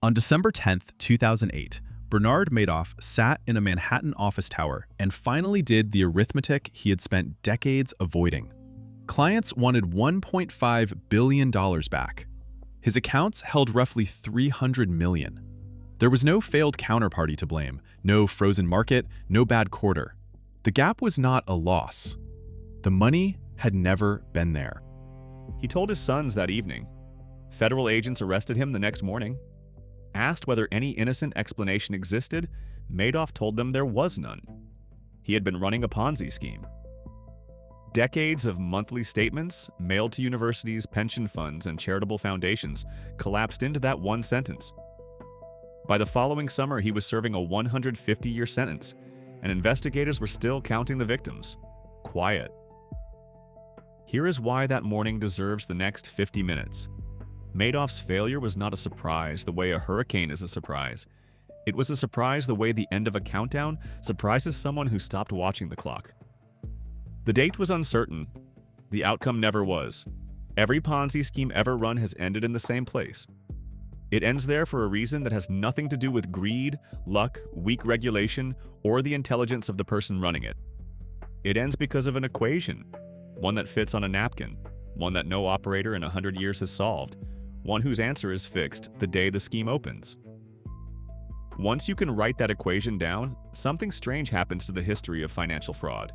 On December 10th, 2008, Bernard Madoff sat in a Manhattan office tower and finally did the arithmetic he had spent decades avoiding. Clients wanted $1.5 billion back. His accounts held roughly $300 million. There was no failed counterparty to blame, no frozen market, no bad quarter. The gap was not a loss. The money had never been there. He told his sons that evening. Federal agents arrested him the next morning. Asked whether any innocent explanation existed, Madoff told them there was none. He had been running a Ponzi scheme. Decades of monthly statements, mailed to universities, pension funds, and charitable foundations, collapsed into that one sentence. By the following summer, he was serving a 150-year sentence, and investigators were still counting the victims. Quiet. Here is why that morning deserves the next 50 minutes. Madoff's failure was not a surprise the way a hurricane is a surprise. It was a surprise the way the end of a countdown surprises someone who stopped watching the clock. The date was uncertain. The outcome never was. Every Ponzi scheme ever run has ended in the same place. It ends there for a reason that has nothing to do with greed, luck, weak regulation, or the intelligence of the person running it. It ends because of an equation, one that fits on a napkin, one that no operator in 100 years has solved, one whose answer is fixed the day the scheme opens. Once you can write that equation down, something strange happens to the history of financial fraud.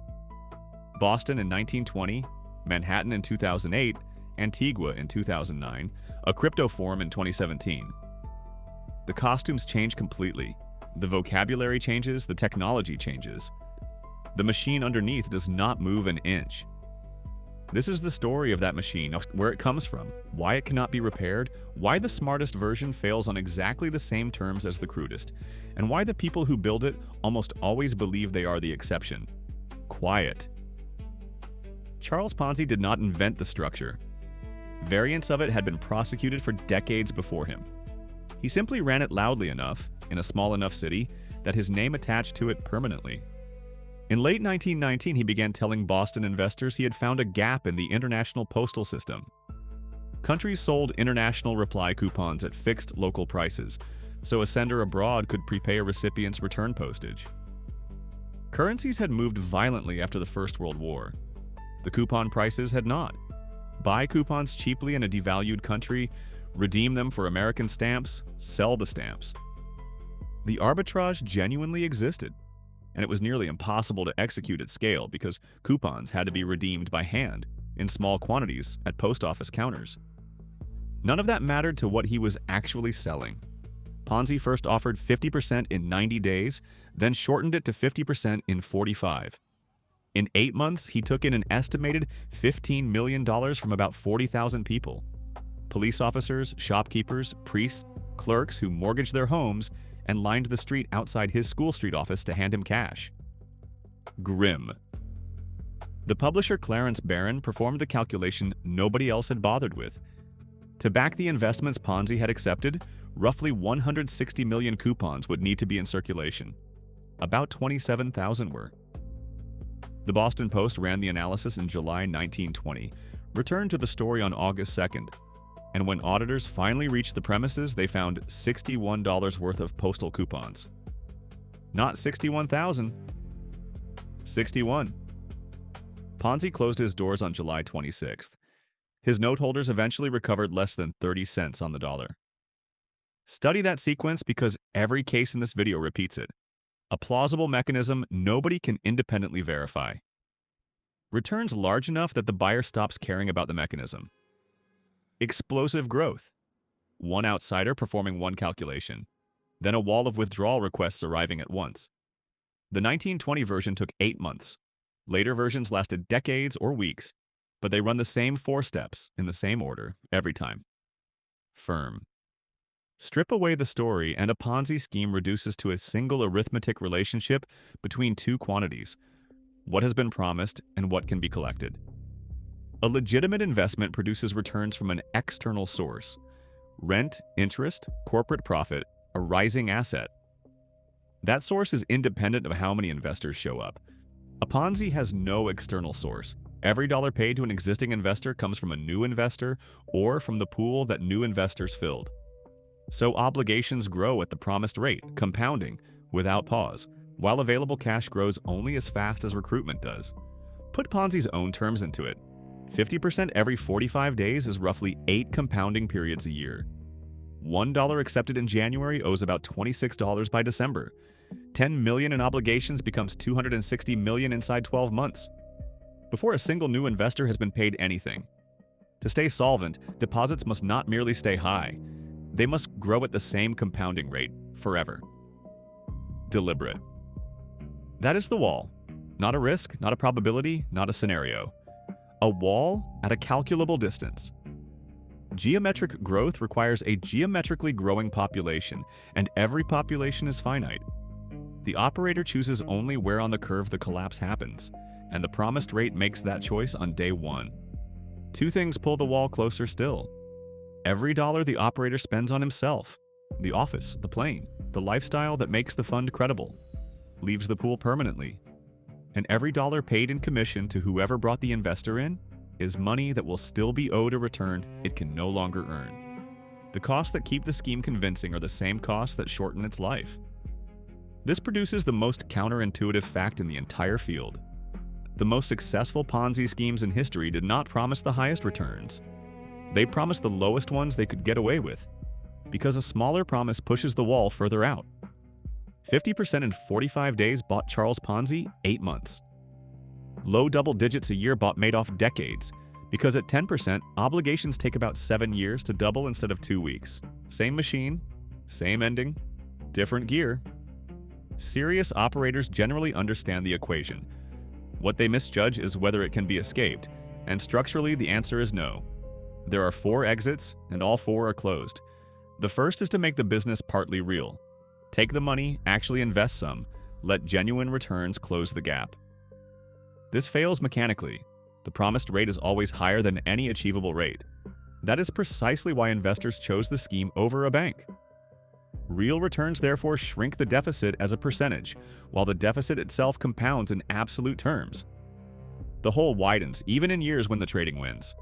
Boston in 1920, Manhattan in 2008, Antigua in 2009, a crypto forum in 2017. The costumes change completely. The vocabulary changes, the technology changes. The machine underneath does not move an inch. This is the story of that machine, where it comes from, why it cannot be repaired, why the smartest version fails on exactly the same terms as the crudest, and why the people who build it almost always believe they are the exception. Quiet. Charles Ponzi did not invent the structure. Variants of it had been prosecuted for decades before him. He simply ran it loudly enough, in a small enough city, that his name attached to it permanently. In late 1919, he began telling Boston investors he had found a gap in the international postal system. Countries sold international reply coupons at fixed local prices, so a sender abroad could prepay a recipient's return postage. Currencies had moved violently after the First World War. The coupon prices had not. Buy coupons cheaply in a devalued country, redeem them for American stamps, sell the stamps. The arbitrage genuinely existed, and it was nearly impossible to execute at scale because coupons had to be redeemed by hand, in small quantities, at post office counters. None of that mattered to what he was actually selling. Ponzi first offered 50% in 90 days, then shortened it to 50% in 45. In 8 months, he took in an estimated $15 million from about 40,000 people. Police officers, shopkeepers, priests, clerks who mortgaged their homes and lined the street outside his school street office to hand him cash. Grim. The publisher Clarence Barron performed the calculation nobody else had bothered with. To back the investments Ponzi had accepted, roughly 160 million coupons would need to be in circulation. About 27,000 were. The Boston Post ran the analysis in July 1920, returned to the story on August 2nd, and when auditors finally reached the premises, they found $61 worth of postal coupons. Not 61,000. 61. Ponzi closed his doors on July 26th. His note holders eventually recovered less than 30 cents on the dollar. Study that sequence because every case in this video repeats it. A plausible mechanism nobody can independently verify. Returns large enough that the buyer stops caring about the mechanism. Explosive growth. One outsider performing one calculation. Then a wall of withdrawal requests arriving at once. The 1920 version took 8 months. Later versions lasted decades or weeks, but they run the same 4 steps in the same order every time. Firm. Strip away the story and a Ponzi scheme reduces to a single arithmetic relationship between 2 quantities, what has been promised and what can be collected. A legitimate investment produces returns from an external source. Rent, interest, corporate profit, a rising asset. That source is independent of how many investors show up. A Ponzi has no external source. Every dollar paid to an existing investor comes from a new investor or from the pool that new investors filled. So obligations grow at the promised rate, compounding, without pause, while available cash grows only as fast as recruitment does. Put Ponzi's own terms into it. 50% every 45 days is roughly 8 compounding periods a year. $1 accepted in January owes about $26 by December. $10 million in obligations becomes $260 million inside 12 months. Before a single new investor has been paid anything. To stay solvent, deposits must not merely stay high. They must grow at the same compounding rate forever. Deliberate. That is the wall. Not a risk, not a probability, not a scenario. A wall at a calculable distance. Geometric growth requires a geometrically growing population, and every population is finite. The operator chooses only where on the curve the collapse happens, and the promised rate makes that choice on day one. Two things pull the wall closer still. Every dollar the operator spends on himself, the office, the plane, the lifestyle that makes the fund credible, leaves the pool permanently. And every dollar paid in commission to whoever brought the investor in is money that will still be owed a return it can no longer earn. The costs that keep the scheme convincing are the same costs that shorten its life. This produces the most counterintuitive fact in the entire field. The most successful Ponzi schemes in history did not promise the highest returns. They promised the lowest ones they could get away with, because a smaller promise pushes the wall further out. 50% in 45 days bought Charles Ponzi 8 months. Low double digits a year bought Madoff decades, because at 10%, obligations take about 7 years to double instead of 2 weeks. Same machine, same ending, different gear. Serious operators generally understand the equation. What they misjudge is whether it can be escaped, and structurally the answer is no. There are 4 exits, and all 4 are closed. The first is to make the business partly real. Take the money, actually invest some, let genuine returns close the gap. This fails mechanically. The promised rate is always higher than any achievable rate. That is precisely why investors chose the scheme over a bank. Real returns therefore shrink the deficit as a percentage, while the deficit itself compounds in absolute terms. The hole widens even in years when the trading wins.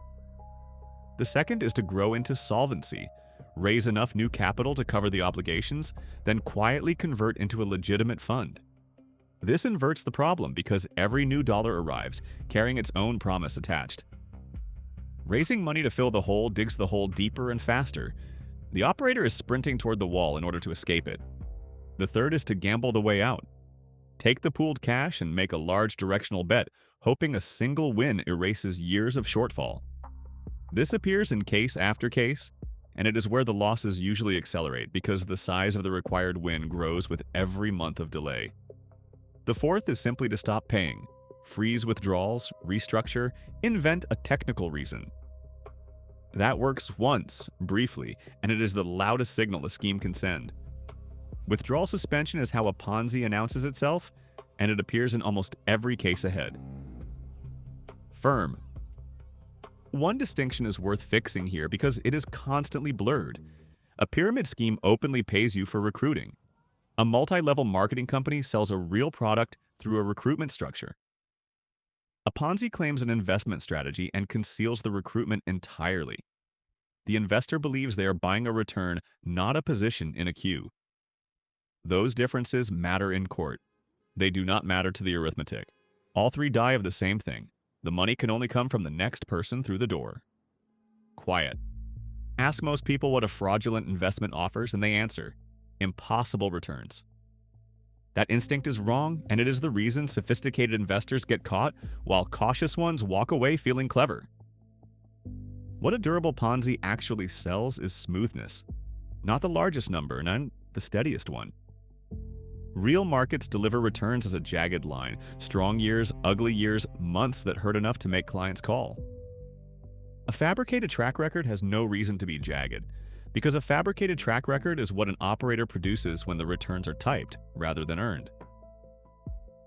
The second is to grow into solvency, raise enough new capital to cover the obligations, then quietly convert into a legitimate fund. This inverts the problem because every new dollar arrives, carrying its own promise attached. Raising money to fill the hole digs the hole deeper and faster. The operator is sprinting toward the wall in order to escape it. The third is to gamble the way out. Take the pooled cash and make a large directional bet, hoping a single win erases years of shortfall. This appears in case after case, and it is where the losses usually accelerate because the size of the required win grows with every month of delay. The fourth is simply to stop paying, freeze withdrawals, restructure, invent a technical reason. That works once, briefly, and it is the loudest signal a scheme can send. Withdrawal suspension is how a Ponzi announces itself, and it appears in almost every case ahead. Firm. One distinction is worth fixing here because it is constantly blurred. A pyramid scheme openly pays you for recruiting. A multi-level marketing company sells a real product through a recruitment structure. A Ponzi claims an investment strategy and conceals the recruitment entirely. The investor believes they are buying a return, not a position in a queue. Those differences matter in court. They do not matter to the arithmetic. All 3 die of the same thing. The money can only come from the next person through the door. Quiet. Ask most people what a fraudulent investment offers, and they answer, impossible returns. That instinct is wrong, and it is the reason sophisticated investors get caught, while cautious ones walk away feeling clever. What a durable Ponzi actually sells is smoothness. Not the largest number, and the steadiest one. Real markets deliver returns as a jagged line, strong years, ugly years, months that hurt enough to make clients call. A fabricated track record has no reason to be jagged, because a fabricated track record is what an operator produces when the returns are typed rather than earned.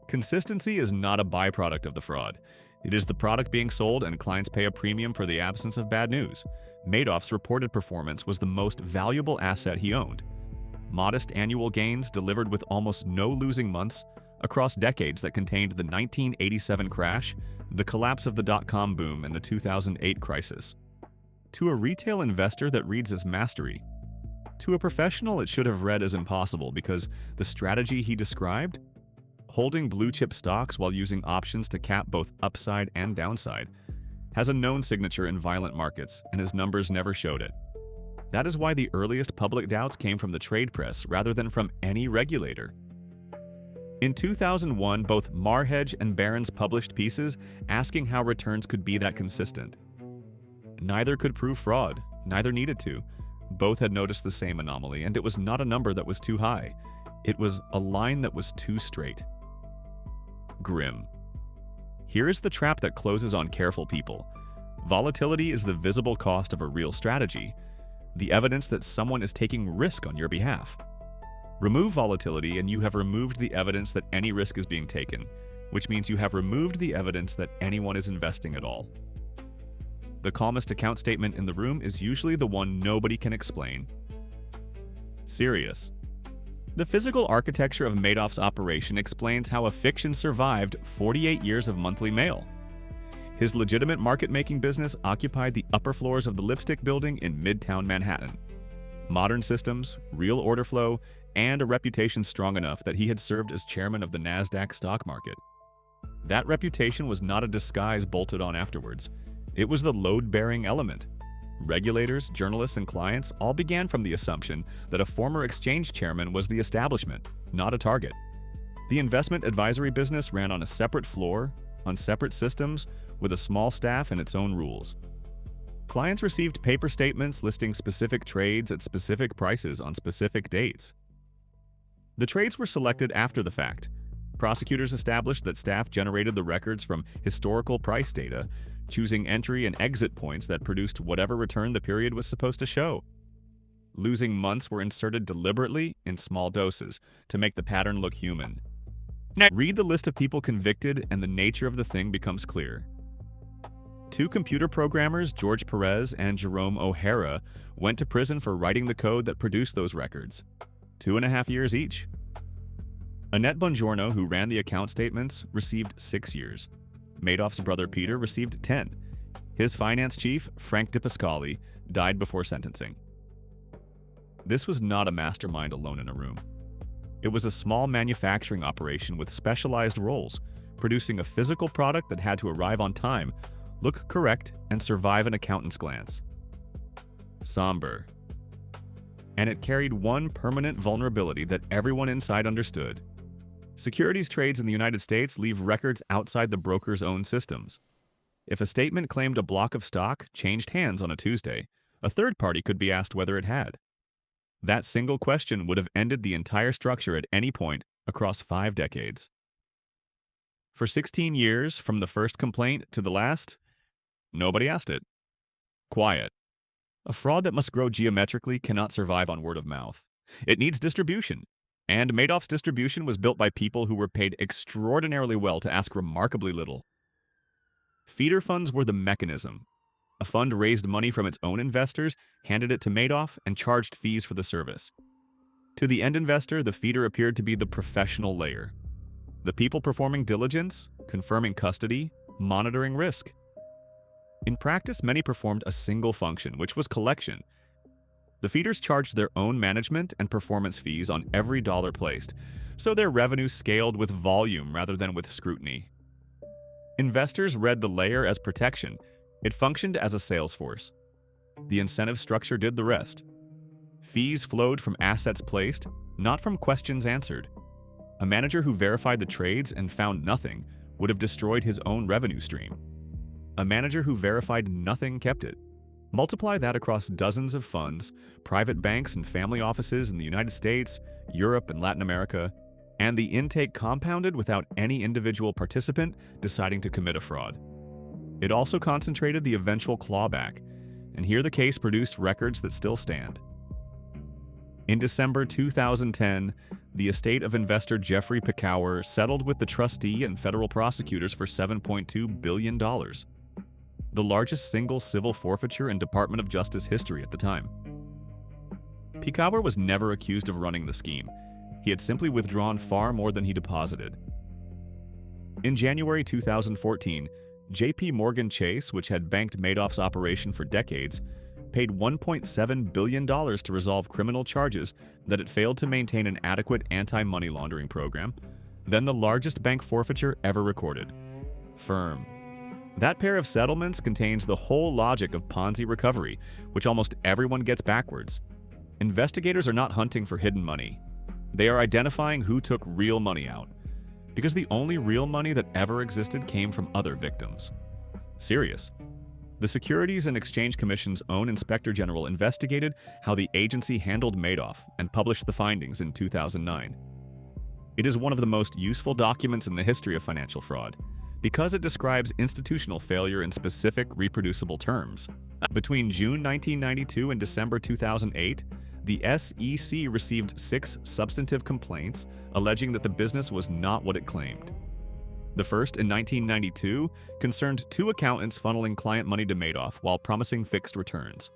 Consistency is not a byproduct of the fraud. It is the product being sold, and clients pay a premium for the absence of bad news. Madoff's reported performance was the most valuable asset he owned. Modest annual gains delivered with almost no losing months across decades that contained the 1987 crash, the collapse of the dot-com boom, and the 2008 crisis. To a retail investor, that reads as mastery. To a professional, it should have read as impossible because the strategy he described, holding blue-chip stocks while using options to cap both upside and downside, has a known signature in violent markets, and his numbers never showed it. That is why the earliest public doubts came from the trade press rather than from any regulator. In 2001, both Marhedge and Barron's published pieces asking how returns could be that consistent. Neither could prove fraud, neither needed to. Both had noticed the same anomaly, and it was not a number that was too high. It was a line that was too straight. Grim. Here is the trap that closes on careful people. Volatility is the visible cost of a real strategy, the evidence that someone is taking risk on your behalf. Remove volatility and you have removed the evidence that any risk is being taken, which means you have removed the evidence that anyone is investing at all. The calmest account statement in the room is usually the one nobody can explain. Serious. The physical architecture of Madoff's operation explains how a fiction survived 48 years of monthly mail. His legitimate market-making business occupied the upper floors of the Lipstick Building in Midtown Manhattan. Modern systems, real order flow, and a reputation strong enough that he had served as chairman of the NASDAQ stock market. That reputation was not a disguise bolted on afterwards. It was the load-bearing element. Regulators, journalists, and clients all began from the assumption that a former exchange chairman was the establishment, not a target. The investment advisory business ran on a separate floor, on separate systems, with a small staff and its own rules. Clients received paper statements listing specific trades at specific prices on specific dates. The trades were selected after the fact. Prosecutors established that staff generated the records from historical price data, choosing entry and exit points that produced whatever return the period was supposed to show. Losing months were inserted deliberately in small doses to make the pattern look human. Now, read the list of people convicted and the nature of the thing becomes clear. 2 computer programmers, George Perez and Jerome O'Hara, went to prison for writing the code that produced those records. 2.5 years each. Annette Bongiorno, who ran the account statements, received 6 years. Madoff's brother Peter received 10. His finance chief, Frank DiPasquale, died before sentencing. This was not a mastermind alone in a room. It was a small manufacturing operation with specialized roles, producing a physical product that had to arrive on time, look correct, and survive an accountant's glance. Somber. And it carried one permanent vulnerability that everyone inside understood. Securities trades in the United States leave records outside the broker's own systems. If a statement claimed a block of stock changed hands on a Tuesday, a third party could be asked whether it had. That single question would have ended the entire structure at any point across 5 decades. For 16 years, from the first complaint to the last, nobody asked it. Quiet. A fraud that must grow geometrically cannot survive on word of mouth. It needs distribution. And Madoff's distribution was built by people who were paid extraordinarily well to ask remarkably little. Feeder funds were the mechanism. A fund raised money from its own investors, handed it to Madoff, and charged fees for the service. To the end investor, the feeder appeared to be the professional layer. The people performing diligence, confirming custody, monitoring risk. In practice, many performed a single function, which was collection. The feeders charged their own management and performance fees on every dollar placed, so their revenue scaled with volume rather than with scrutiny. Investors read the layer as protection. It functioned as a sales force. The incentive structure did the rest. Fees flowed from assets placed, not from questions answered. A manager who verified the trades and found nothing would have destroyed his own revenue stream. A manager who verified nothing kept it. Multiply that across dozens of funds, private banks and family offices in the United States, Europe, and Latin America, and the intake compounded without any individual participant deciding to commit a fraud. It also concentrated the eventual clawback, and here the case produced records that still stand. In December 2010, the estate of investor Jeffrey Picower settled with the trustee and federal prosecutors for $7.2 billion. The largest single civil forfeiture in Department of Justice history at the time. Picower was never accused of running the scheme. He had simply withdrawn far more than he deposited. In January 2014, J.P. Morgan Chase, which had banked Madoff's operation for decades, paid $1.7 billion to resolve criminal charges that it failed to maintain an adequate anti-money laundering program, then the largest bank forfeiture ever recorded. Firm. That pair of settlements contains the whole logic of Ponzi recovery, which almost everyone gets backwards. Investigators are not hunting for hidden money. They are identifying who took real money out, because the only real money that ever existed came from other victims. Serious. The Securities and Exchange Commission's own Inspector General investigated how the agency handled Madoff and published the findings in 2009. It is one of the most useful documents in the history of financial fraud, because it describes institutional failure in specific, reproducible terms. Between June 1992 and December 2008, the SEC received 6 substantive complaints alleging that the business was not what it claimed. The first, in 1992, concerned 2 accountants funneling client money to Madoff while promising fixed returns.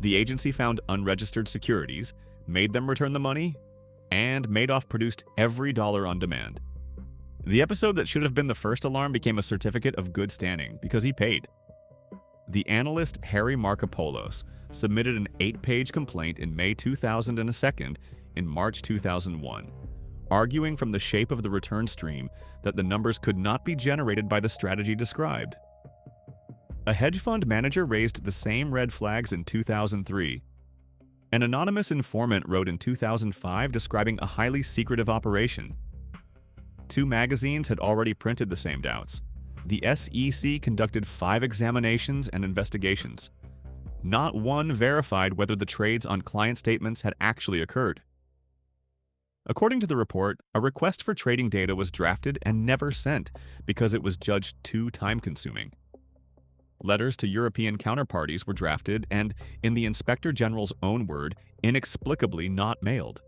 The agency found unregistered securities, made them return the money, and Madoff produced every dollar on demand. The episode that should have been the first alarm became a certificate of good standing because he paid. The analyst Harry Markopoulos submitted an 8-page complaint in May 2000 and a second in March 2001, arguing from the shape of the return stream that the numbers could not be generated by the strategy described. A hedge fund manager raised the same red flags in 2003. An anonymous informant wrote in 2005 describing a highly secretive operation. 2 magazines had already printed the same doubts. The SEC conducted 5 examinations and investigations. Not one verified whether the trades on client statements had actually occurred. According to the report, a request for trading data was drafted and never sent because it was judged too time-consuming. Letters to European counterparties were drafted and, in the Inspector General's own word, inexplicably not mailed.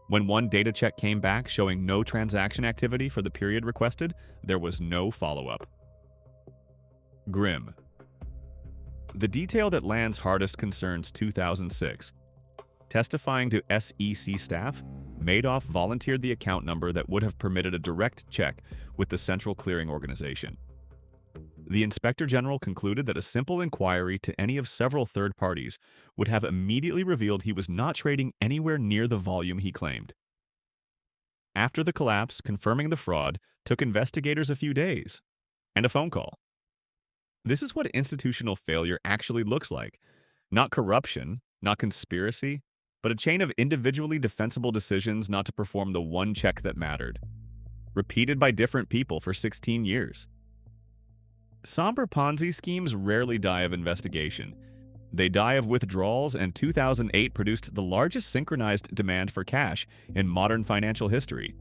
When one data check came back showing no transaction activity for the period requested, there was no follow-up. Grim. The detail that lands hardest concerns 2006. Testifying to SEC staff, Madoff volunteered the account number that would have permitted a direct check with the Central Clearing Organization. The Inspector General concluded that a simple inquiry to any of several third parties would have immediately revealed he was not trading anywhere near the volume he claimed. After the collapse, confirming the fraud took investigators a few days and a phone call. This is what institutional failure actually looks like. Not corruption, not conspiracy, but a chain of individually defensible decisions not to perform the one check that mattered, repeated by different people for 16 years. Somber Ponzi schemes rarely die of investigation. They die of withdrawals, and 2008 produced the largest synchronized demand for cash in modern financial history.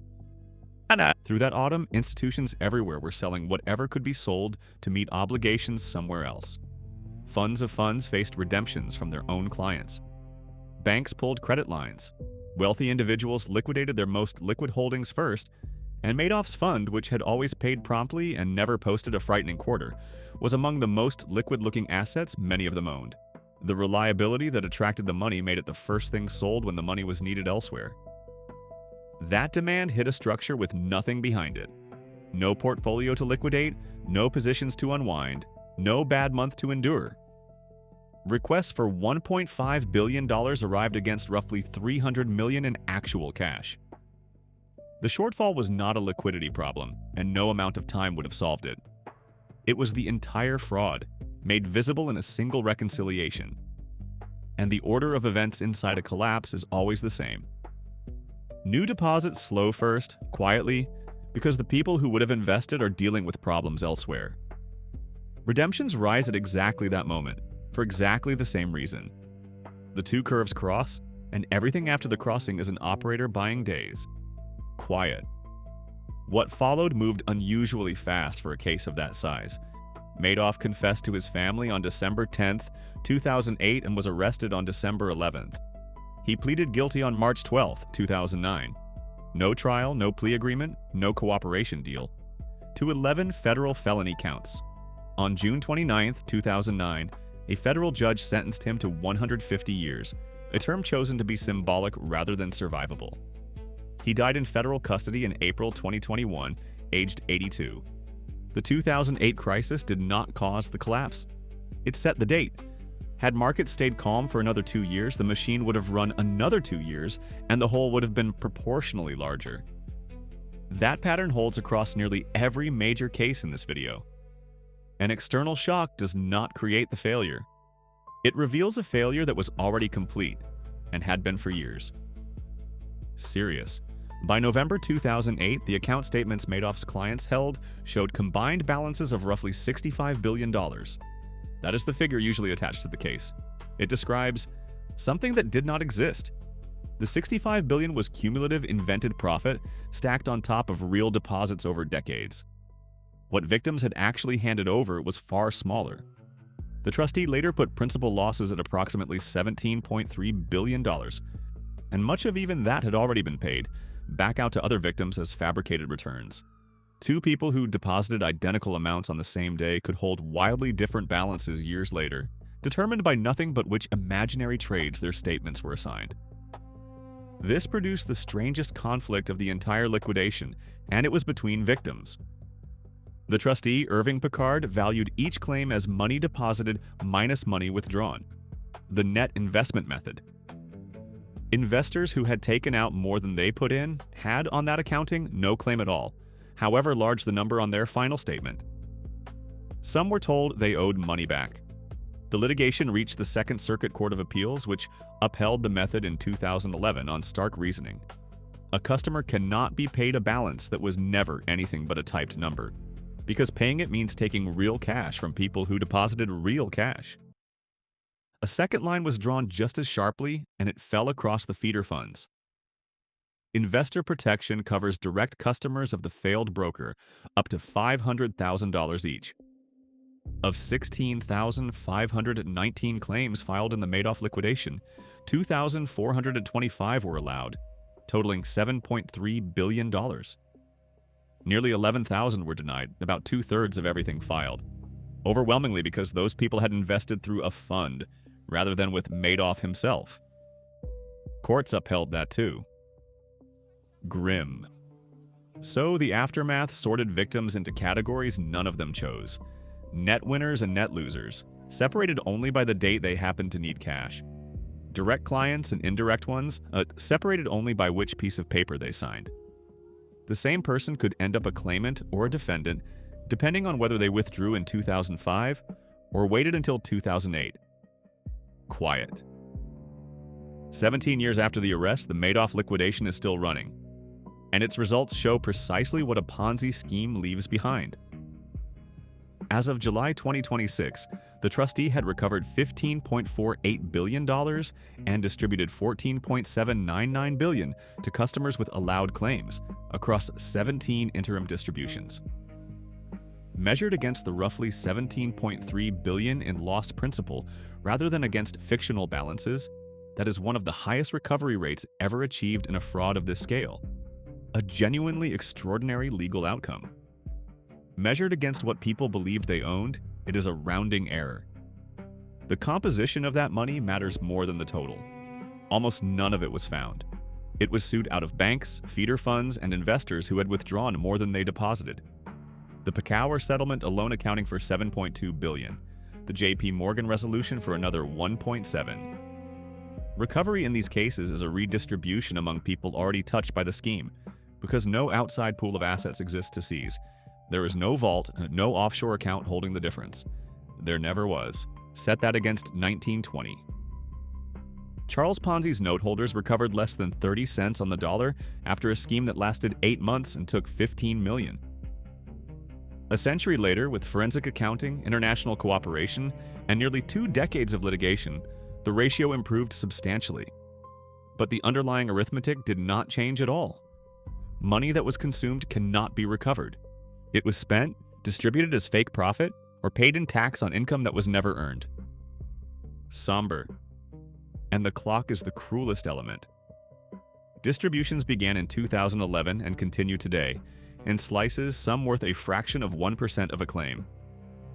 Through that autumn, institutions everywhere were selling whatever could be sold to meet obligations somewhere else. Funds of funds faced redemptions from their own clients. Banks pulled credit lines. Wealthy individuals liquidated their most liquid holdings first, and Madoff's fund, which had always paid promptly and never posted a frightening quarter, was among the most liquid-looking assets many of them owned. The reliability that attracted the money made it the first thing sold when the money was needed elsewhere. That demand hit a structure with nothing behind it. No portfolio to liquidate, no positions to unwind, no bad month to endure. Requests for $1.5 billion arrived against roughly $300 million in actual cash. The shortfall was not a liquidity problem, and no amount of time would have solved it. It was the entire fraud, made visible in a single reconciliation. And the order of events inside a collapse is always the same. New deposits slow first, quietly, because the people who would have invested are dealing with problems elsewhere. Redemptions rise at exactly that moment, for exactly the same reason. The 2 curves cross, and everything after the crossing is an operator buying days. Quiet. What followed moved unusually fast for a case of that size. Madoff confessed to his family on December 10, 2008 and was arrested on December 11th. He pleaded guilty on March 12, 2009. No trial, no plea agreement, no cooperation deal. To 11 federal felony counts. On June 29, 2009, a federal judge sentenced him to 150 years, a term chosen to be symbolic rather than survivable. He died in federal custody in April 2021, aged 82. The 2008 crisis did not cause the collapse. It set the date. Had markets stayed calm for another 2 years, the machine would have run another 2 years, and the hole would have been proportionally larger. That pattern holds across nearly every major case in this video. An external shock does not create the failure. It reveals a failure that was already complete, and had been for years. Serious. By November 2008, the account statements Madoff's clients held showed combined balances of roughly $65 billion. That is the figure usually attached to the case. It describes something that did not exist. The $65 billion was cumulative invented profit stacked on top of real deposits over decades. What victims had actually handed over was far smaller. The trustee later put principal losses at approximately $17.3 billion, and much of even that had already been paid back out to other victims as fabricated returns. Two people who deposited identical amounts on the same day could hold wildly different balances years later, determined by nothing but which imaginary trades their statements were assigned. This produced the strangest conflict of the entire liquidation, and it was between victims. The trustee, Irving Picard, valued each claim as money deposited minus money withdrawn, the net investment method. Investors who had taken out more than they put in had, on that accounting, no claim at all, however large the number on their final statement. Some were told they owed money back. The litigation reached the Second Circuit Court of Appeals, which upheld the method in 2011 on stark reasoning. A customer cannot be paid a balance that was never anything but a typed number, because paying it means taking real cash from people who deposited real cash. A second line was drawn just as sharply, and it fell across the feeder funds. Investor protection covers direct customers of the failed broker up to $500,000 each. Of 16,519 claims filed in the Madoff liquidation, 2,425 were allowed, totaling $7.3 billion. Nearly 11,000 were denied, about two-thirds of everything filed, overwhelmingly because those people had invested through a fund rather than with Madoff himself. Courts upheld that too. Grim. So the aftermath sorted victims into categories none of them chose. Net winners and net losers, separated only by the date they happened to need cash. Direct clients and indirect ones, separated only by which piece of paper they signed. The same person could end up a claimant or a defendant, depending on whether they withdrew in 2005 or waited until 2008. Quiet. 17 years after the arrest, the Madoff liquidation is still running, and its results show precisely what a Ponzi scheme leaves behind. As of July 2026, the trustee had recovered $15.48 billion and distributed $14.799 billion to customers with allowed claims across 17 interim distributions. Measured against the roughly $17.3 billion in lost principal rather than against fictional balances, that is one of the highest recovery rates ever achieved in a fraud of this scale. A genuinely extraordinary legal outcome. Measured against what people believed they owned, it is a rounding error. The composition of that money matters more than the total. Almost none of it was found. It was sued out of banks, feeder funds, and investors who had withdrawn more than they deposited. The Picauer settlement alone accounting for $7.2 billion. The J.P. Morgan resolution for another $1.7. Recovery in these cases is a redistribution among people already touched by the scheme, because no outside pool of assets exists to seize. There is no vault, no offshore account holding the difference. There never was. Set that against 1920. Charles Ponzi's note holders recovered less than 30 cents on the dollar after a scheme that lasted 8 months and took $15 million. A century later, with forensic accounting, international cooperation, and nearly 2 decades of litigation, the ratio improved substantially. But the underlying arithmetic did not change at all. Money that was consumed cannot be recovered. It was spent, distributed as fake profit, or paid in tax on income that was never earned. Somber. And the clock is the cruelest element. Distributions began in 2011 and continue today, in slices some worth a fraction of 1% of a claim.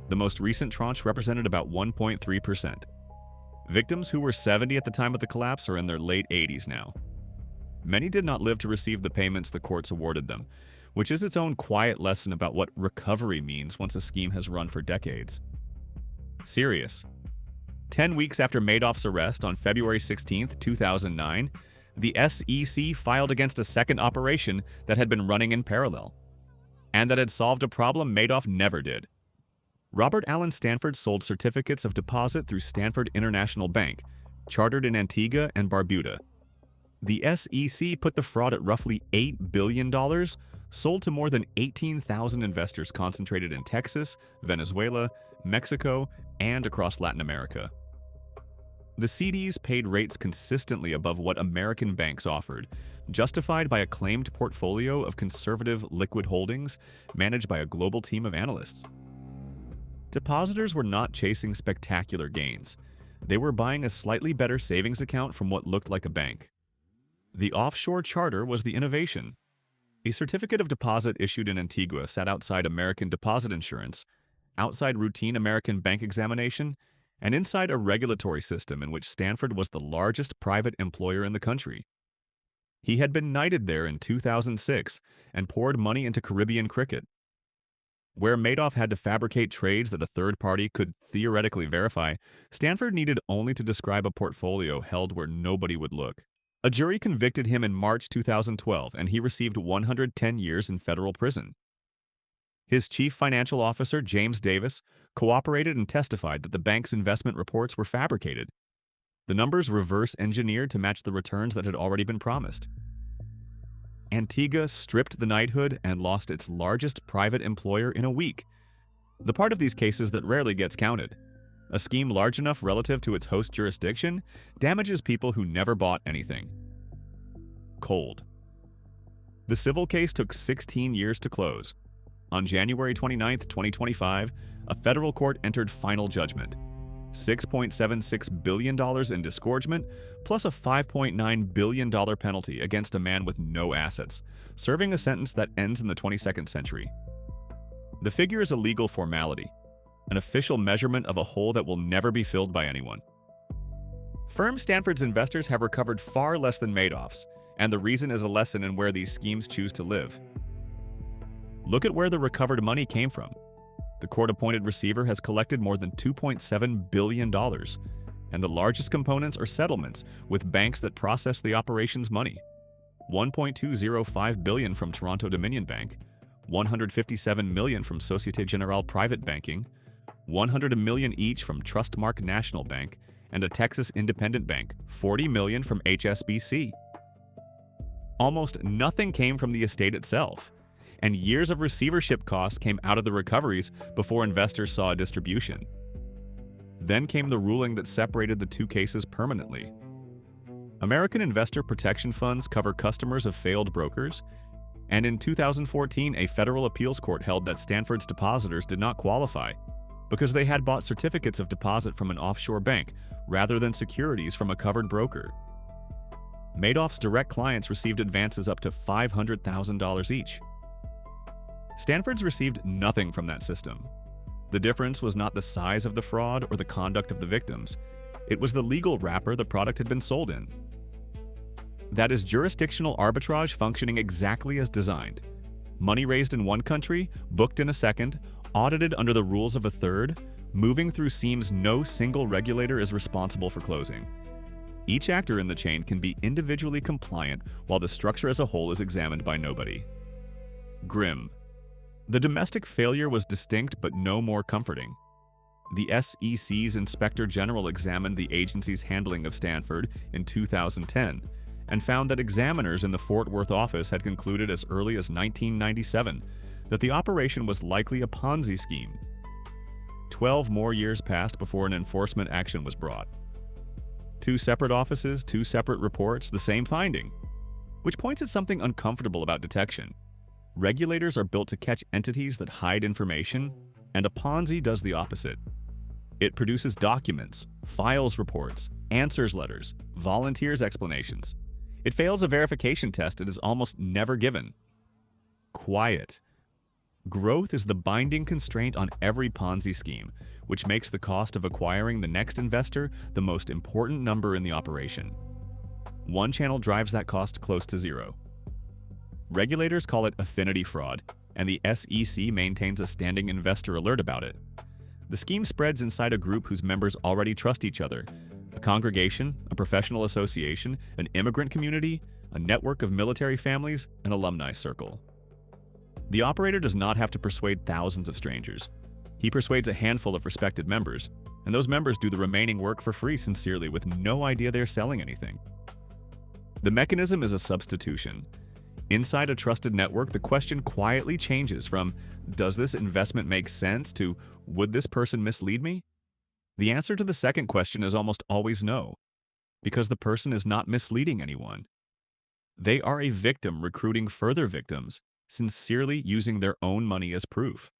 The most recent tranche represented about 1.3%. Victims who were 70 at the time of the collapse are in their late 80s now. Many did not live to receive the payments the courts awarded them, which is its own quiet lesson about what recovery means once a scheme has run for decades. Serious. 10 weeks after Madoff's arrest on February 16, 2009, the SEC filed against a second operation that had been running in parallel, and that had solved a problem Madoff never did. Robert Allen Stanford sold certificates of deposit through Stanford International Bank, chartered in Antigua and Barbuda. The SEC put the fraud at roughly $8 billion, sold to more than 18,000 investors concentrated in Texas, Venezuela, Mexico, and across Latin America. The CDs paid rates consistently above what American banks offered, justified by a claimed portfolio of conservative liquid holdings managed by a global team of analysts. Depositors were not chasing spectacular gains. They were buying a slightly better savings account from what looked like a bank. The offshore charter was the innovation. A certificate of deposit issued in Antigua sat outside American deposit insurance, outside routine American bank examination, and inside a regulatory system in which Stanford was the largest private employer in the country. He had been knighted there in 2006 and poured money into Caribbean cricket. Where Madoff had to fabricate trades that a third party could theoretically verify, Stanford needed only to describe a portfolio held where nobody would look. A jury convicted him in March 2012, and he received 110 years in federal prison. His chief financial officer, James Davis, cooperated and testified that the bank's investment reports were fabricated. The numbers reverse-engineered to match the returns that had already been promised. Antigua stripped the knighthood and lost its largest private employer in a week. The part of these cases that rarely gets counted. A scheme large enough relative to its host jurisdiction damages people who never bought anything. Cold. The civil case took 16 years to close. On January 29, 2025, a federal court entered final judgment. $6.76 billion in disgorgement, plus a $5.9 billion penalty against a man with no assets, serving a sentence that ends in the 22nd century. The figure is a legal formality, an official measurement of a hole that will never be filled by anyone. Firm Stanford's investors have recovered far less than Madoff's, and the reason is a lesson in where these schemes choose to live. Look at where the recovered money came from. The court-appointed receiver has collected more than $2.7 billion, and the largest components are settlements with banks that process the operation's money. $1.205 billion from Toronto Dominion Bank, $157 million from Societe Generale Private Banking, $100 million each from Trustmark National Bank, and a Texas Independent Bank, $40 million from HSBC. Almost nothing came from the estate itself, and years of receivership costs came out of the recoveries before investors saw a distribution. Then came the ruling that separated the two cases permanently. American investor protection funds cover customers of failed brokers, and in 2014, a federal appeals court held that Stanford's depositors did not qualify because they had bought certificates of deposit from an offshore bank rather than securities from a covered broker. Madoff's direct clients received advances up to $500,000 each. Stanford's received nothing from that system. The difference was not the size of the fraud or the conduct of the victims. It was the legal wrapper the product had been sold in. That is jurisdictional arbitrage functioning exactly as designed. Money raised in one country, booked in a second, audited under the rules of a third, moving through seams no single regulator is responsible for closing. Each actor in the chain can be individually compliant while the structure as a whole is examined by nobody. Grim. The domestic failure was distinct but no more comforting. The SEC's Inspector General examined the agency's handling of Stanford in 2010 and found that examiners in the Fort Worth office had concluded as early as 1997 that the operation was likely a Ponzi scheme. 12 more years passed before an enforcement action was brought. 2 separate offices, 2 separate reports, the same finding, which points at something uncomfortable about detection. Regulators are built to catch entities that hide information, and a Ponzi does the opposite. It produces documents, files reports, answers letters, volunteers explanations. It fails a verification test it is almost never given. Quiet. Growth is the binding constraint on every Ponzi scheme, which makes the cost of acquiring the next investor the most important number in the operation. One channel drives that cost close to zero. Regulators call it affinity fraud, and the SEC maintains a standing investor alert about it. The scheme spreads inside a group whose members already trust each other: a congregation, a professional association, an immigrant community, a network of military families, an alumni circle. The operator does not have to persuade thousands of strangers. He persuades a handful of respected members, and those members do the remaining work for free sincerely with no idea they're selling anything. The mechanism is a substitution. Inside a trusted network, the question quietly changes from, "Does this investment make sense?" to, "Would this person mislead me?" The answer to the second question is almost always no, because the person is not misleading anyone. They are a victim recruiting further victims, sincerely using their own money as proof.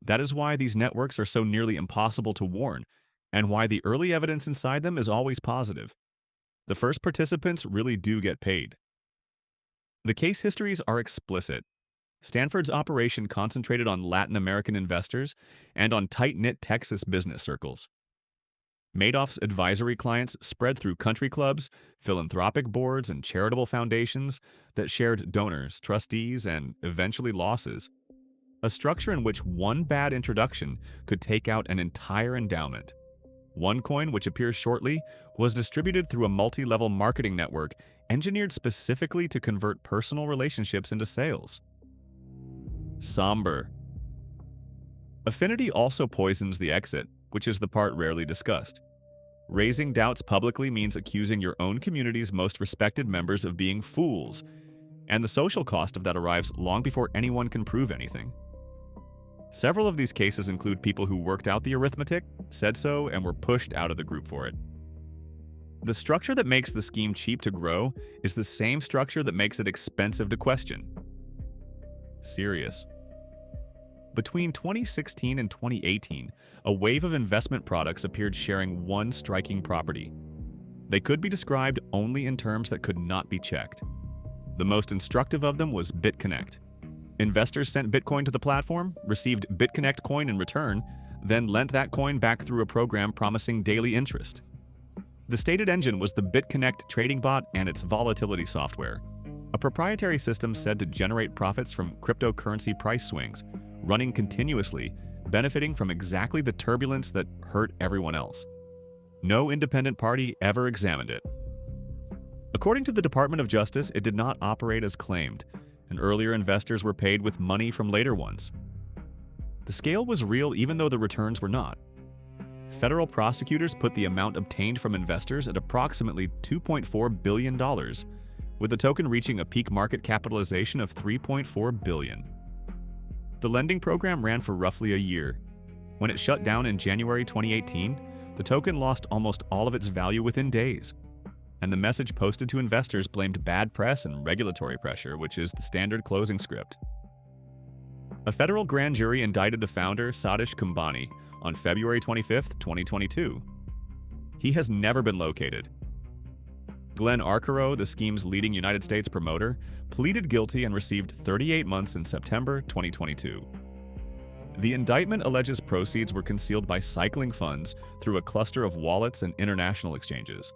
That is why these networks are so nearly impossible to warn, and why the early evidence inside them is always positive. The first participants really do get paid. The case histories are explicit. Stanford's operation concentrated on Latin American investors and on tight-knit Texas business circles. Madoff's advisory clients spread through country clubs, philanthropic boards, and charitable foundations that shared donors, trustees, and eventually losses. A structure in which one bad introduction could take out an entire endowment. OneCoin, which appears shortly, was distributed through a multi-level marketing network engineered specifically to convert personal relationships into sales. Somber. Affinity also poisons the exit, which is the part rarely discussed. Raising doubts publicly means accusing your own community's most respected members of being fools, and the social cost of that arrives long before anyone can prove anything. Several of these cases include people who worked out the arithmetic, said so, and were pushed out of the group for it. The structure that makes the scheme cheap to grow is the same structure that makes it expensive to question. Serious. Between 2016 and 2018, a wave of investment products appeared sharing one striking property. They could be described only in terms that could not be checked. The most instructive of them was BitConnect. Investors sent Bitcoin to the platform, received BitConnect coin in return, then lent that coin back through a program promising daily interest. The stated engine was the BitConnect trading bot and its volatility software, a proprietary system said to generate profits from cryptocurrency price swings, running continuously, benefiting from exactly the turbulence that hurt everyone else. No independent party ever examined it. According to the Department of Justice, it did not operate as claimed, and earlier investors were paid with money from later ones. The scale was real even though the returns were not. Federal prosecutors put the amount obtained from investors at approximately $2.4 billion, with the token reaching a peak market capitalization of $3.4 billion. The lending program ran for roughly a year. When it shut down in January 2018, the token lost almost all of its value within days, and the message posted to investors blamed bad press and regulatory pressure, which is the standard closing script. A federal grand jury indicted the founder, Satish Kumbani, on February 25, 2022. He has never been located. Glenn Arcaro, the scheme's leading United States promoter, pleaded guilty and received 38 months in September 2022. The indictment alleges proceeds were concealed by cycling funds through a cluster of wallets and international exchanges,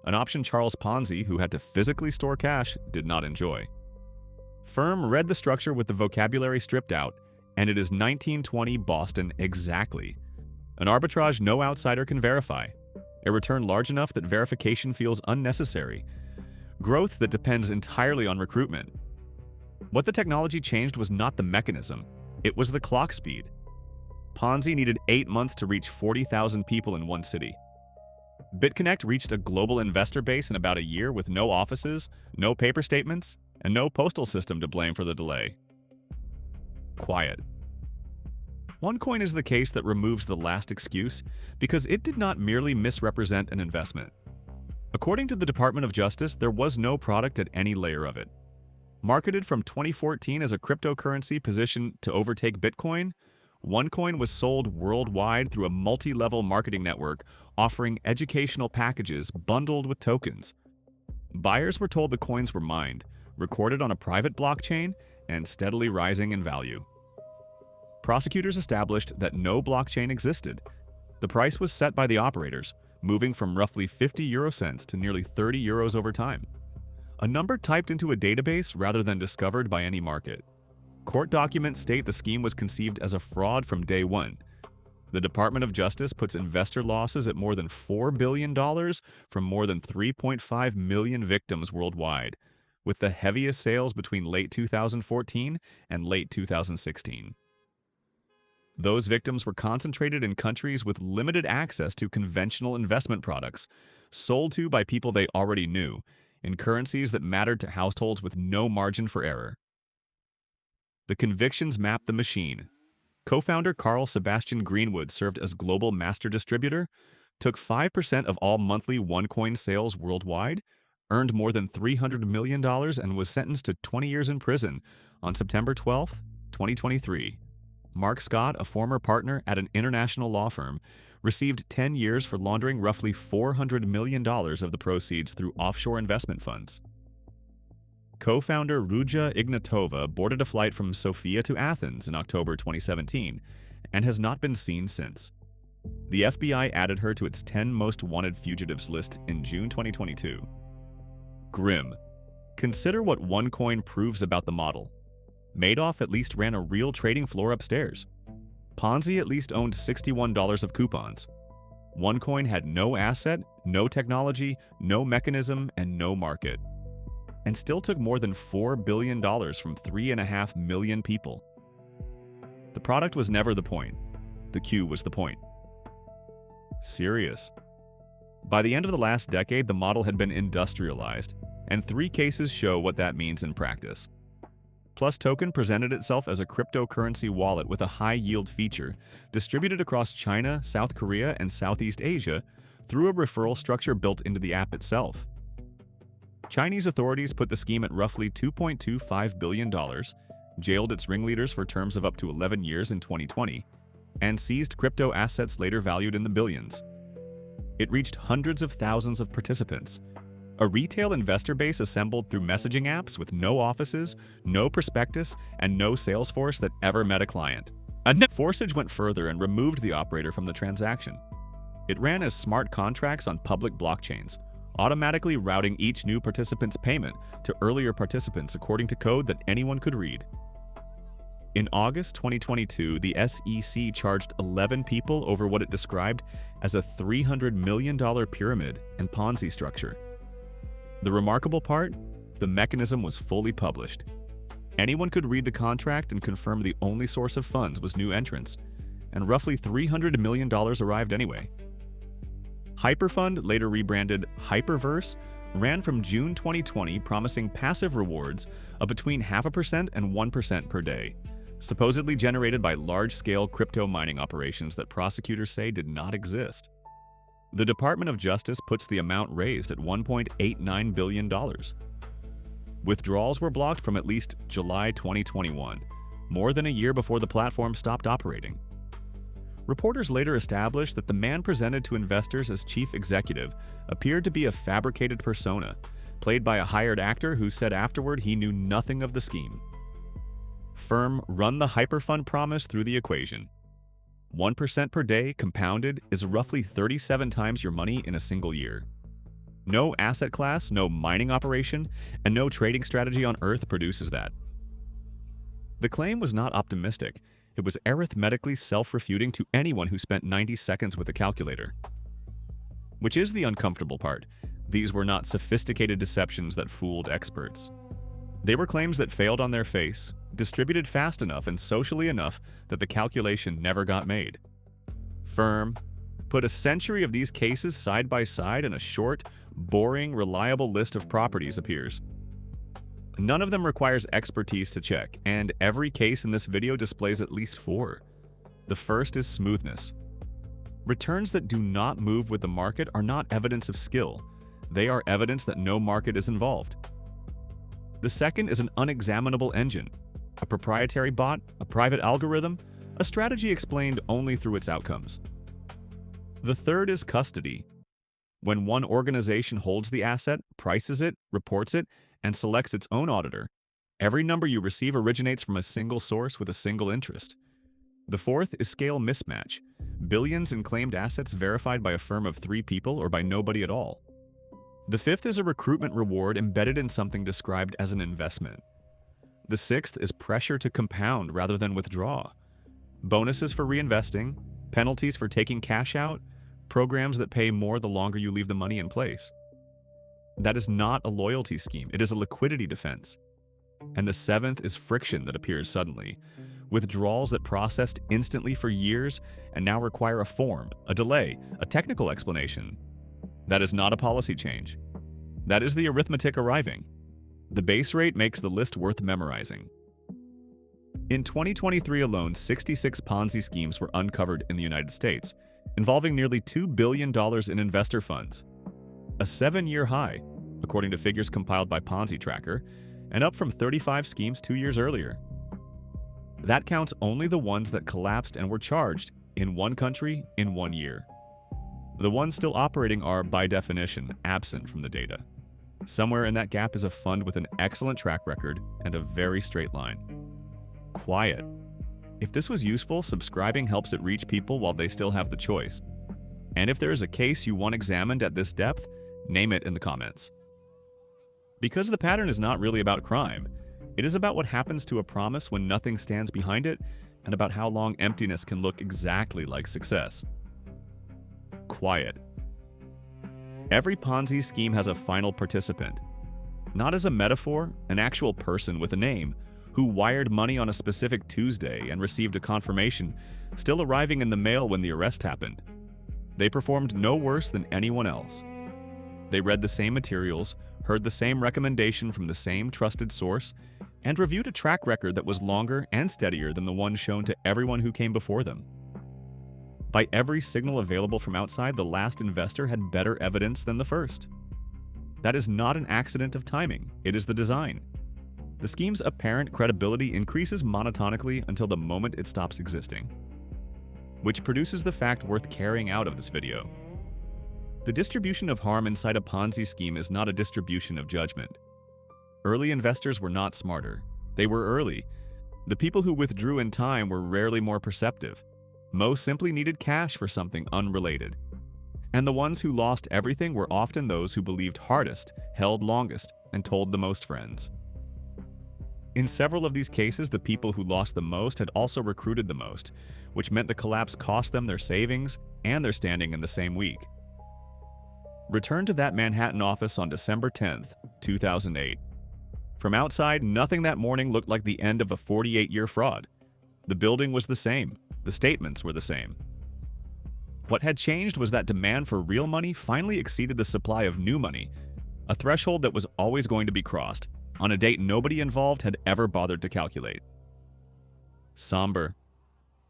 an option Charles Ponzi, who had to physically store cash, did not enjoy. Firm read the structure with the vocabulary stripped out, and it is 1920 Boston exactly. An arbitrage no outsider can verify. A return large enough that verification feels unnecessary. Growth that depends entirely on recruitment. What the technology changed was not the mechanism, it was the clock speed. Ponzi needed 8 months to reach 40,000 people in one city. BitConnect reached a global investor base in about a year with no offices, no paper statements, and no postal system to blame for the delay. Quiet. OneCoin is the case that removes the last excuse because it did not merely misrepresent an investment. According to the Department of Justice, there was no product at any layer of it. Marketed from 2014 as a cryptocurrency positioned to overtake Bitcoin, OneCoin was sold worldwide through a multi-level marketing network offering educational packages bundled with tokens. Buyers were told the coins were mined, recorded on a private blockchain, and steadily rising in value. Prosecutors established that no blockchain existed. The price was set by the operators, moving from roughly 50 euro cents to nearly 30 euros over time. A number typed into a database rather than discovered by any market. Court documents state the scheme was conceived as a fraud from day one. The Department of Justice puts investor losses at more than $4 billion from more than 3.5 million victims worldwide, with the heaviest sales between late 2014 and late 2016. Those victims were concentrated in countries with limited access to conventional investment products, sold to by people they already knew, in currencies that mattered to households with no margin for error. The convictions mapped the machine. Co-founder Carl Sebastian Greenwood served as global master distributor, took 5% of all monthly OneCoin sales worldwide, earned more than $300 million, and was sentenced to 20 years in prison on September 12, 2023. Mark Scott, a former partner at an international law firm, received 10 years for laundering roughly $400 million of the proceeds through offshore investment funds. Co-founder Ruja Ignatova boarded a flight from Sofia to Athens in October 2017 and has not been seen since. The FBI added her to its 10 most wanted fugitives list in June 2022. Grim. Consider what OneCoin proves about the model. Madoff at least ran a real trading floor upstairs. Ponzi at least owned $61 of coupons. OneCoin had no asset, no technology, no mechanism, and no market, and still took more than $4 billion from 3.5 million people. The product was never the point. The Q was the point. Serious. By the end of the last decade, the model had been industrialized, and 3 cases show what that means in practice. Plus Token presented itself as a cryptocurrency wallet with a high-yield feature, distributed across China, South Korea, and Southeast Asia through a referral structure built into the app itself. Chinese authorities put the scheme at roughly $2.25 billion, jailed its ringleaders for terms of up to 11 years in 2020, and seized crypto assets later valued in the billions. It reached hundreds of thousands of participants, a retail investor base assembled through messaging apps with no offices, no prospectus, and no sales force that ever met a client. Forsage went further and removed the operator from the transaction. It ran as smart contracts on public blockchains, automatically routing each new participant's payment to earlier participants according to code that anyone could read. In August 2022, the SEC charged 11 people over what it described as a $300 million pyramid and Ponzi structure. The remarkable part? The mechanism was fully published. Anyone could read the contract and confirm the only source of funds was new entrants, and roughly $300 million arrived anyway. Hyperfund, later rebranded Hyperverse, ran from June 2020 promising passive rewards of between 0.5% and 1% per day, supposedly generated by large-scale crypto mining operations that prosecutors say did not exist. The Department of Justice puts the amount raised at $1.89 billion. Withdrawals were blocked from at least July 2021, more than a year before the platform stopped operating. Reporters later established that the man presented to investors as chief executive appeared to be a fabricated persona, played by a hired actor who said afterward he knew nothing of the scheme. Firm run the Hyperfund promise through the equation. 1% per day compounded is roughly 37 times your money in a single year. No asset class, no mining operation, and no trading strategy on Earth produces that. The claim was not optimistic. It was arithmetically self-refuting to anyone who spent 90 seconds with a calculator. Which is the uncomfortable part. These were not sophisticated deceptions that fooled experts. They were claims that failed on their face, distributed fast enough and socially enough that the calculation never got made. Firm put a century of these cases side by side and a short, boring, reliable list of properties appears. None of them requires expertise to check, and every case in this video displays at least 4. The first is smoothness. Returns that do not move with the market are not evidence of skill. They are evidence that no market is involved. The second is an unexaminable engine, a proprietary bot, a private algorithm, a strategy explained only through its outcomes. The third is custody. When one organization holds the asset, prices it, reports it, and selects its own auditor, every number you receive originates from a single source with a single interest. The fourth is scale mismatch, billions in claimed assets verified by a firm of 3 people or by nobody at all. The fifth is a recruitment reward embedded in something described as an investment. The sixth is pressure to compound rather than withdraw. Bonuses for reinvesting, penalties for taking cash out, programs that pay more the longer you leave the money in place. That is not a loyalty scheme, it is a liquidity defense. And the seventh is friction that appears suddenly. Withdrawals that processed instantly for years and now require a form, a delay, a technical explanation. That is not a policy change. That is the arithmetic arriving. The base rate makes the list worth memorizing. In 2023 alone, 66 Ponzi schemes were uncovered in the United States, involving nearly $2 billion in investor funds. A 7-year high, according to figures compiled by Ponzi Tracker, and up from 35 schemes 2 years earlier. That counts only the ones that collapsed and were charged in one country in 1 year. The ones still operating are, by definition, absent from the data. Somewhere in that gap is a fund with an excellent track record and a very straight line. Quiet. If this was useful, subscribing helps it reach people while they still have the choice. And if there is a case you want examined at this depth, name it in the comments. Because the pattern is not really about crime, it is about what happens to a promise when nothing stands behind it, and about how long emptiness can look exactly like success. Quiet. Every Ponzi scheme has a final participant. Not as a metaphor, an actual person with a name, who wired money on a specific Tuesday and received a confirmation, still arriving in the mail when the arrest happened. They performed no worse than anyone else. They read the same materials, heard the same recommendation from the same trusted source, and reviewed a track record that was longer and steadier than the one shown to everyone who came before them. By every signal available from outside, the last investor had better evidence than the first. That is not an accident of timing, it is the design. The scheme's apparent credibility increases monotonically until the moment it stops existing. Which produces the fact worth carrying out of this video. The distribution of harm inside a Ponzi scheme is not a distribution of judgment. Early investors were not smarter. They were early. The people who withdrew in time were rarely more perceptive. Most simply needed cash for something unrelated. And the ones who lost everything were often those who believed hardest, held longest, and told the most friends. In several of these cases, the people who lost the most had also recruited the most, which meant the collapse cost them their savings and their standing in the same week. Return to that Manhattan office on December 10th, 2008. From outside, nothing that morning looked like the end of a 48-year fraud. The building was the same. The statements were the same. What had changed was that demand for real money finally exceeded the supply of new money, a threshold that was always going to be crossed, on a date nobody involved had ever bothered to calculate. Somber.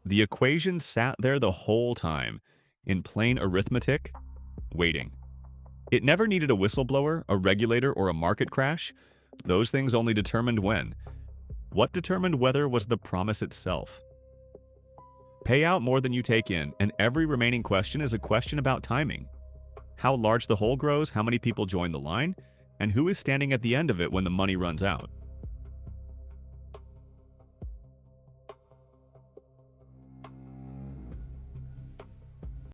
The equation sat there the whole time, in plain arithmetic, waiting. It never needed a whistleblower, a regulator, or a market crash. Those things only determined when. What determined whether was the promise itself. Pay out more than you take in, and every remaining question is a question about timing. How large the hole grows, how many people join the line, and who is standing at the end of it when the money runs out.